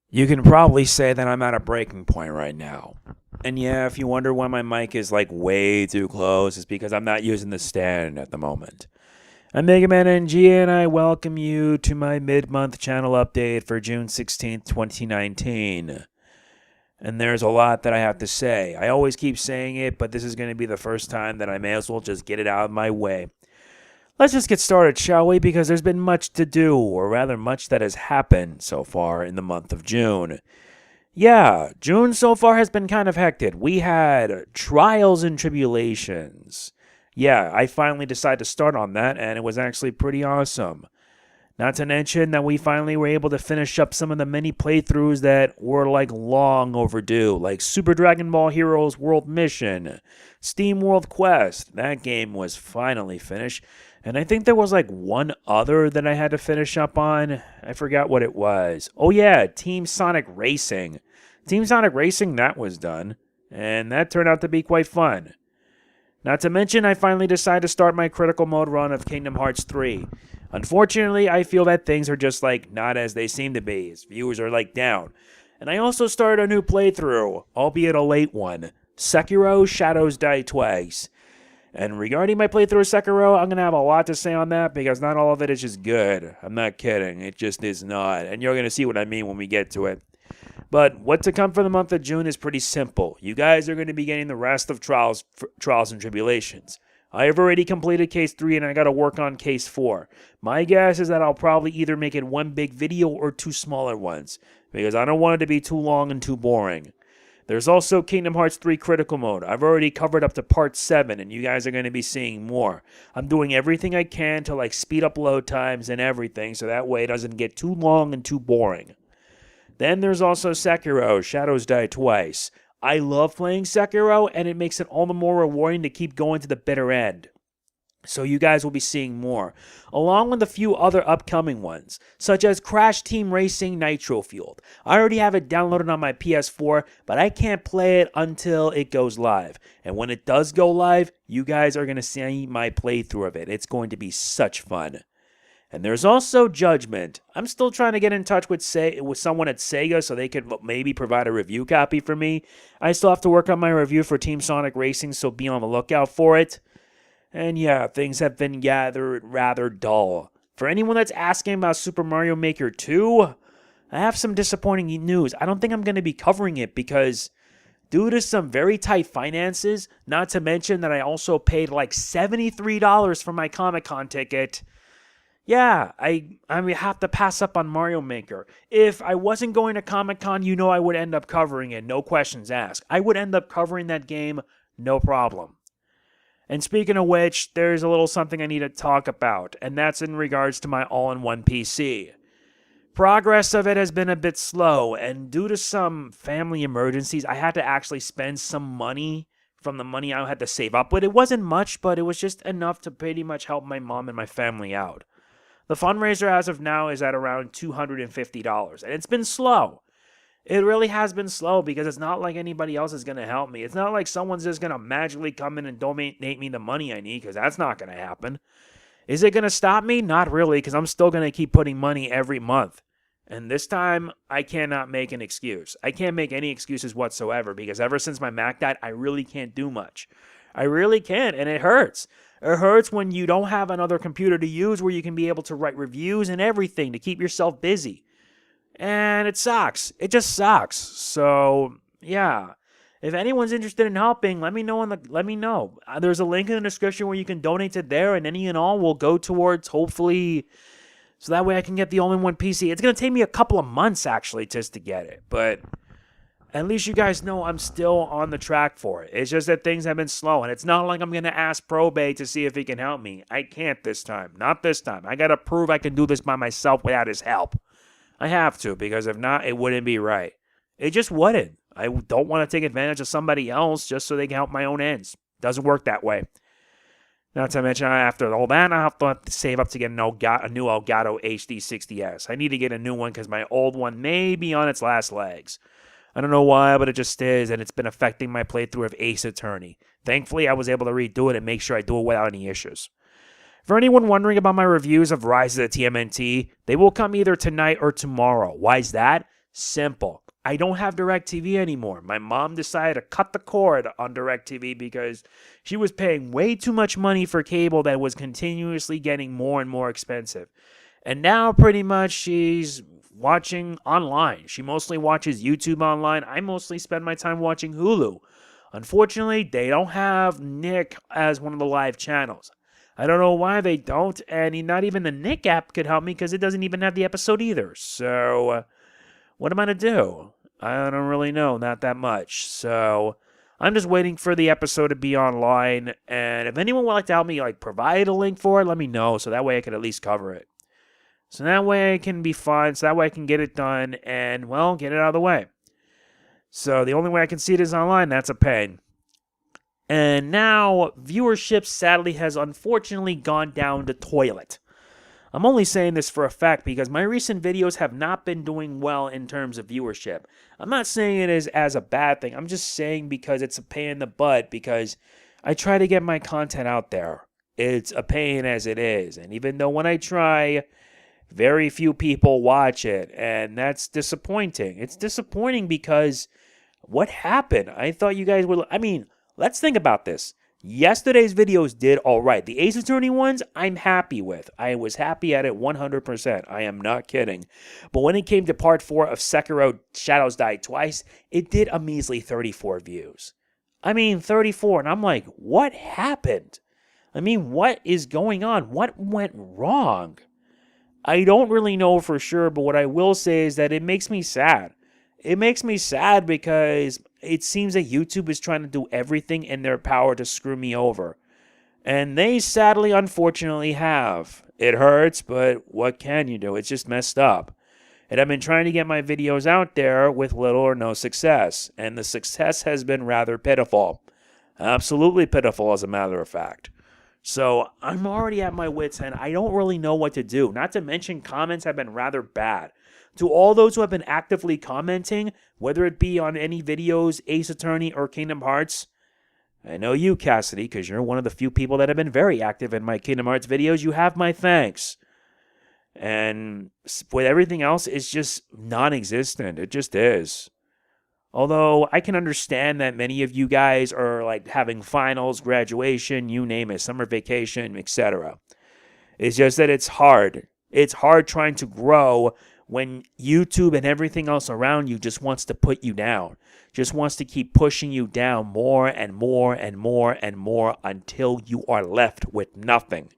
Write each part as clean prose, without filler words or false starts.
You can probably say that I'm at a breaking point right now. And yeah, if you wonder why my mic is like way too close, it's because I'm not using the stand at the moment. I'm MegamanNG and I welcome you to my mid-month channel update for June 16th, 2019. And there's a lot that I have to say. I always keep saying it, but this is going to be the first time that I may as well just get it out of my way. Let's just get started, shall we? Because there's been much to do, or rather much that has happened so far in the month of June. Yeah, June so far has been kind of hectic. We had trials and tribulations. Yeah, I finally decided to start on that, and it was actually pretty awesome. Not to mention that we finally were able to finish up some of the many playthroughs that were like long overdue, like Super Dragon Ball Heroes World Mission, SteamWorld Quest. That game was finally finished. And I think there was like one other that I had to finish up on. I forgot what it was. Oh yeah, Team Sonic Racing. Team Sonic Racing, that was done. And that turned out to be quite fun. Not to mention, I finally decided to start my critical mode run of Kingdom Hearts 3. Unfortunately, I feel that things are just like not as they seem to be. As viewers are like down. And I also started a new playthrough, albeit a late one. Sekiro Shadows Die Twice. And regarding my playthrough of Sekiro, I'm going to have a lot to say on that because not all of it is just good. I'm not kidding. It just is not. And you're going to see what I mean when we get to it. But what to come for the month of June is pretty simple. You guys are going to be getting the rest of Trials and Tribulations. I have already completed Case 3 and I got to work on Case 4. My guess is that I'll probably either make it one big video or two smaller ones because I don't want it to be too long and too boring. There's also Kingdom Hearts 3 Critical Mode. I've already covered up to Part 7, and you guys are going to be seeing more. I'm doing everything I can to like speed up load times and everything, so that way it doesn't get too long and too boring. Then there's also Sekiro, Shadows Die Twice. I love playing Sekiro, and it makes it all the more rewarding to keep going to the bitter end. So you guys will be seeing more, along with a few other upcoming ones, such as Crash Team Racing Nitro Fueled. I already have it downloaded on my PS4, but I can't play it until it goes live. And when it does go live, you guys are going to see my playthrough of it. It's going to be such fun. And there's also Judgment. I'm still trying to get in touch with someone at Sega so they could maybe provide a review copy for me. I still have to work on my review for Team Sonic Racing, so be on the lookout for it. And yeah, things have been rather dull. For anyone that's asking about Super Mario Maker 2, I have some disappointing news. I don't think I'm going to be covering it because due to some very tight finances, not to mention that I also paid like $73 for my Comic-Con ticket, yeah, I have to pass up on Mario Maker. If I wasn't going to Comic-Con, you know I would end up covering it, no questions asked. I would end up covering that game, no problem. And speaking of which, there's a little something I need to talk about, and that's in regards to my all-in-one PC. Progress of it has been a bit slow, and due to some family emergencies, I had to actually spend some money from the money I had to save up with. It wasn't much, but it was just enough to pretty much help my mom and my family out. The fundraiser as of now is at around $250, and it's been slow. It really has been slow because it's not like anybody else is going to help me. It's not like someone's just going to magically come in and donate me the money I need because that's not going to happen. Is it going to stop me? Not really, because I'm still going to keep putting money every month. And this time, I cannot make an excuse. I can't make any excuses whatsoever because ever since my Mac died, I really can't do much. I really can't, and it hurts. It hurts when you don't have another computer to use where you can be able to write reviews and everything to keep yourself busy. And it sucks. It just sucks. So, yeah. If anyone's interested in helping, let me know. There's a link in the description where you can donate to there, and any and all will go towards, hopefully, so that way I can get the all-in-one PC. It's going to take me a couple of months, actually, just to get it. But at least you guys know I'm still on the track for it. It's just that things have been slow, and it's not like I'm going to ask Probate to see if he can help me. I can't this time. Not this time. I got to prove I can do this by myself without his help. I have to, because if not, it wouldn't be right. It just wouldn't. I don't want to take advantage of somebody else just so they can help my own ends. Doesn't work that way. Not to mention, after all that, I have to save up to get a new Elgato HD60S. I need to get a new one because my old one may be on its last legs. I don't know why, but it just is, and it's been affecting my playthrough of Ace Attorney. Thankfully, I was able to redo it and make sure I do it without any issues. For anyone wondering about my reviews of Rise of the TMNT, they will come either tonight or tomorrow. Why is that? Simple. I don't have DirecTV anymore. My mom decided to cut the cord on DirecTV because she was paying way too much money for cable that was continuously getting more and more expensive. And now pretty much she's watching online. She mostly watches YouTube online. I mostly spend my time watching Hulu. Unfortunately, they don't have Nick as one of the live channels. I don't know why they don't, and not even the Nick app could help me because it doesn't even have the episode either. So, what am I to do? I don't really know, not that much. So, I'm just waiting for the episode to be online, and if anyone would like to help me provide a link for it, let me know, so that way I could at least cover it. So that way it can be fun, so that way I can get it done, and, well, get it out of the way. So the only way I can see it is online. That's a pain. And now, viewership sadly has unfortunately gone down the toilet. I'm only saying this for a fact because my recent videos have not been doing well in terms of viewership. I'm not saying it is as a bad thing. I'm just saying because it's a pain in the butt because I try to get my content out there. It's a pain as it is. And even though when I try, very few people watch it. And that's disappointing. It's disappointing because what happened? I thought you guys would... let's think about this. Yesterday's videos did all right. The Ace Attorney ones, I'm happy with. I was happy at it 100%. I am not kidding. But when it came to part 4 of Sekiro Shadows Die Twice, it did a measly 34 views. 34. And I'm like, what happened? What is going on? What went wrong? I don't really know for sure, but what I will say is that it makes me sad. It makes me sad because it seems that YouTube is trying to do everything in their power to screw me over. And they sadly, unfortunately have. It hurts, but what can you do? It's just messed up. And I've been trying to get my videos out there with little or no success. And the success has been rather pitiful. Absolutely pitiful, as a matter of fact. So I'm already at my wit's end. I don't really know what to do. Not to mention comments have been rather bad. To all those who have been actively commenting, whether it be on any videos, Ace Attorney, or Kingdom Hearts, I know you, Cassidy, because you're one of the few people that have been very active in my Kingdom Hearts videos. You have my thanks. And with everything else, it's just non-existent. It just is. Although I can understand that many of you guys are having finals, graduation, you name it, summer vacation, etc. It's just that it's hard. It's hard trying to grow when YouTube and everything else around you just wants to put you down, just wants to keep pushing you down more and more and more and more until you are left with nothing.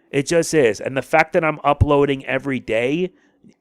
It just is. And the fact that I'm uploading every day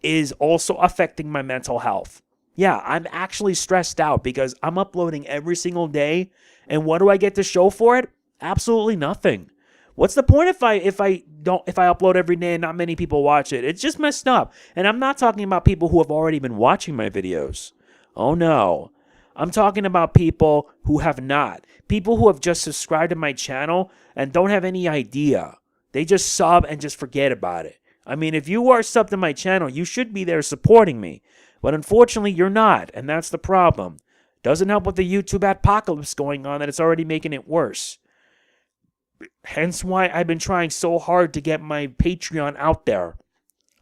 is also affecting my mental health. Yeah, I'm actually stressed out because I'm uploading every single day. And what do I get to show for it? Absolutely nothing. What's the point if I upload every day and not many people watch it? It's just messed up. And I'm not talking about people who have already been watching my videos. Oh no. I'm talking about people who have not. People who have just subscribed to my channel and don't have any idea. They just sub and just forget about it. If you are subbed to my channel, you should be there supporting me. But unfortunately, you're not, and that's the problem. Doesn't help with the YouTube apocalypse going on that it's already making it worse. Hence why I've been trying so hard to get my Patreon out there.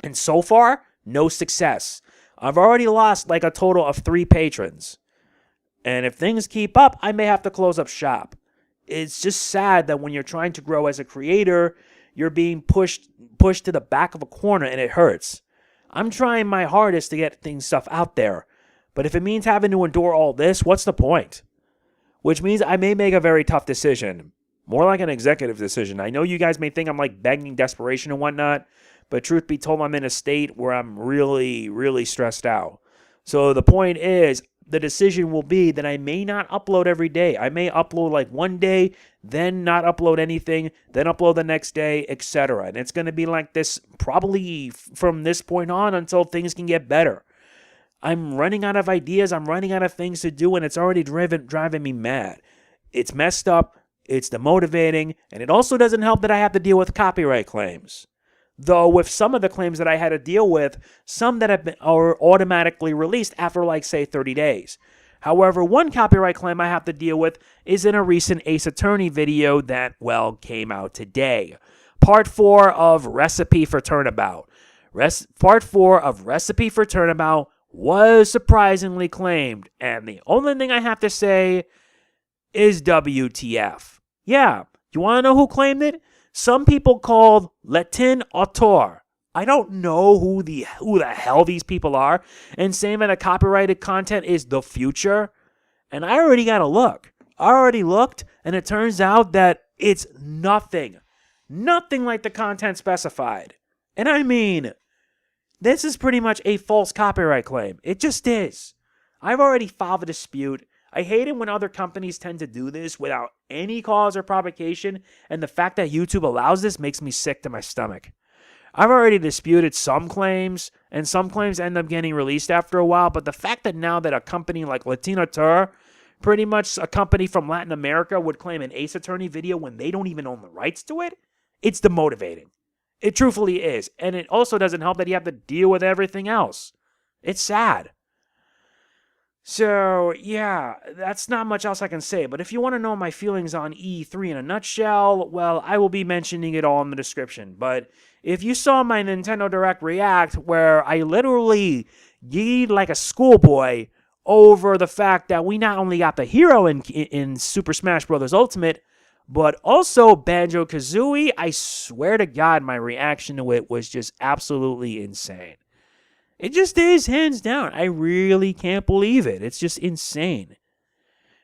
And so far, no success. I've already lost a total of 3 patrons. And if things keep up, I may have to close up shop. It's just sad that when you're trying to grow as a creator, you're being pushed to the back of a corner and it hurts. I'm trying my hardest to get stuff out there. But if it means having to endure all this, what's the point? Which means I may make a very tough decision. More like an executive decision. I know you guys may think I'm begging desperation and whatnot, but truth be told, I'm in a state where I'm really, really stressed out. So the point is, the decision will be that I may not upload every day. I may upload one day, then not upload anything, then upload the next day, etc. And it's going to be like this probably from this point on until things can get better. I'm running out of ideas. I'm running out of things to do, and it's already driving me mad. It's messed up. It's demotivating, and it also doesn't help that I have to deal with copyright claims. Though with some of the claims that I had to deal with, some that are automatically released after say 30 days. However, one copyright claim I have to deal with is in a recent Ace Attorney video that, came out today. Part 4 of Recipe for Turnabout. Part 4 of Recipe for Turnabout was surprisingly claimed. And the only thing I have to say is WTF. Yeah, you want to know who claimed it? Some people called Latin auteur. I don't know who the hell these people are, and saying that the copyrighted content is the future. And I already got a look. I already looked, and it turns out that it's nothing like the content specified. And I mean, this is pretty much a false copyright claim. It just is. I've already filed a dispute. I hate it when other companies tend to do this without any cause or provocation, and the fact that YouTube allows this makes me sick to my stomach. I've already disputed some claims, and some claims end up getting released after a while, but the fact that now that a company like Sentinator, pretty much a company from Latin America, would claim an Ace Attorney video when they don't even own the rights to it, it's demotivating. It truthfully is, and it also doesn't help that you have to deal with everything else. It's sad. So, yeah, that's not much else I can say, but if you want to know my feelings on E3 in a nutshell, well, I will be mentioning it all in the description. But if you saw my Nintendo Direct React, where I literally yeeted like a schoolboy over the fact that we not only got the hero in Super Smash Bros. Ultimate, but also Banjo-Kazooie, I swear to God, my reaction to it was just absolutely insane. It just is, hands down. I really can't believe it. It's just insane.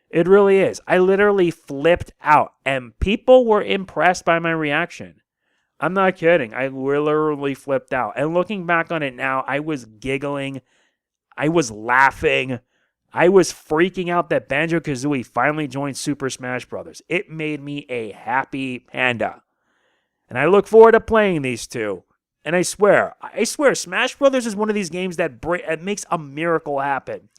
It really is. I literally flipped out, and people were impressed by my reaction. I'm not kidding. I literally flipped out. And looking back on it now, I was giggling. I was laughing. I was freaking out that Banjo-Kazooie finally joined Super Smash Bros. It made me a happy panda. And I look forward to playing these two. And I swear, Smash Brothers is one of these games that makes a miracle happen.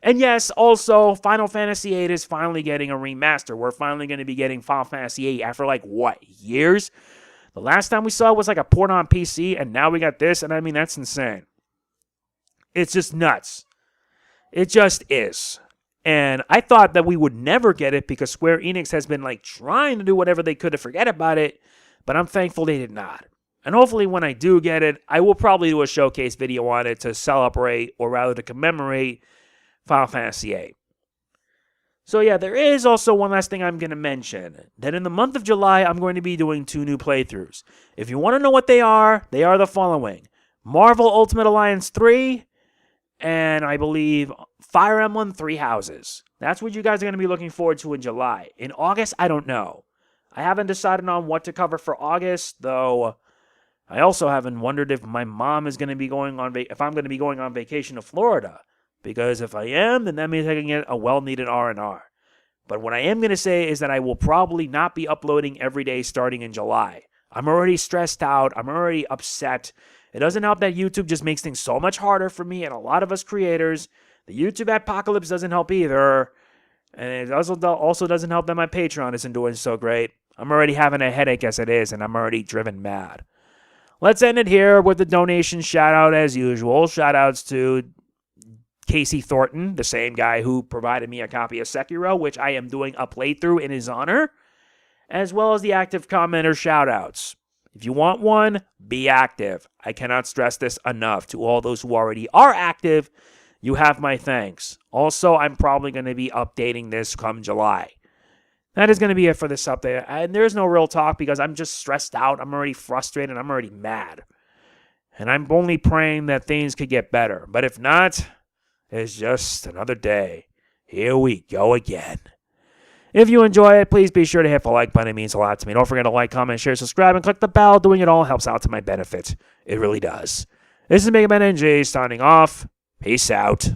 And yes, also, Final Fantasy VIII is finally getting a remaster. We're finally going to be getting Final Fantasy VIII after, years? The last time we saw it was like a port on PC, and now we got this, and I mean, that's insane. It's just nuts. It just is. And I thought that we would never get it because Square Enix has been, trying to do whatever they could to forget about it, but I'm thankful they did not. And hopefully when I do get it, I will probably do a showcase video on it to celebrate, or rather to commemorate, Final Fantasy VIII. So yeah, there is also one last thing I'm going to mention. That in the month of July, I'm going to be doing 2 new playthroughs. If you want to know what they are the following. Marvel Ultimate Alliance 3, and I believe Fire Emblem 3 Houses. That's what you guys are going to be looking forward to in July. In August, I don't know. I haven't decided on what to cover for August, though. I also haven't wondered if my mom is going to be going on if I'm going to be going on vacation to Florida, because if I am, then that means I can get a well-needed R&R. But what I am going to say is that I will probably not be uploading every day starting in July. I'm already stressed out. I'm already upset. It doesn't help that YouTube just makes things so much harder for me and a lot of us creators. The YouTube apocalypse doesn't help either. And it also doesn't help that my Patreon isn't doing so great. I'm already having a headache as it is, and I'm already driven mad. Let's end it here with the donation shout-out as usual. Shout-outs to Casey Thornton, the same guy who provided me a copy of Sekiro, which I am doing a playthrough in his honor, as well as the active commenter shout-outs. If you want one, be active. I cannot stress this enough. To all those who already are active, you have my thanks. Also, I'm probably going to be updating this come July. That is going to be it for this update. And there's no real talk because I'm just stressed out. I'm already frustrated. I'm already mad. And I'm only praying that things could get better. But if not, it's just another day. Here we go again. If you enjoy it, please be sure to hit the like button. It means a lot to me. Don't forget to like, comment, share, subscribe, and click the bell. Doing it all helps out to my benefit. It really does. This is MegamanNG signing off. Peace out.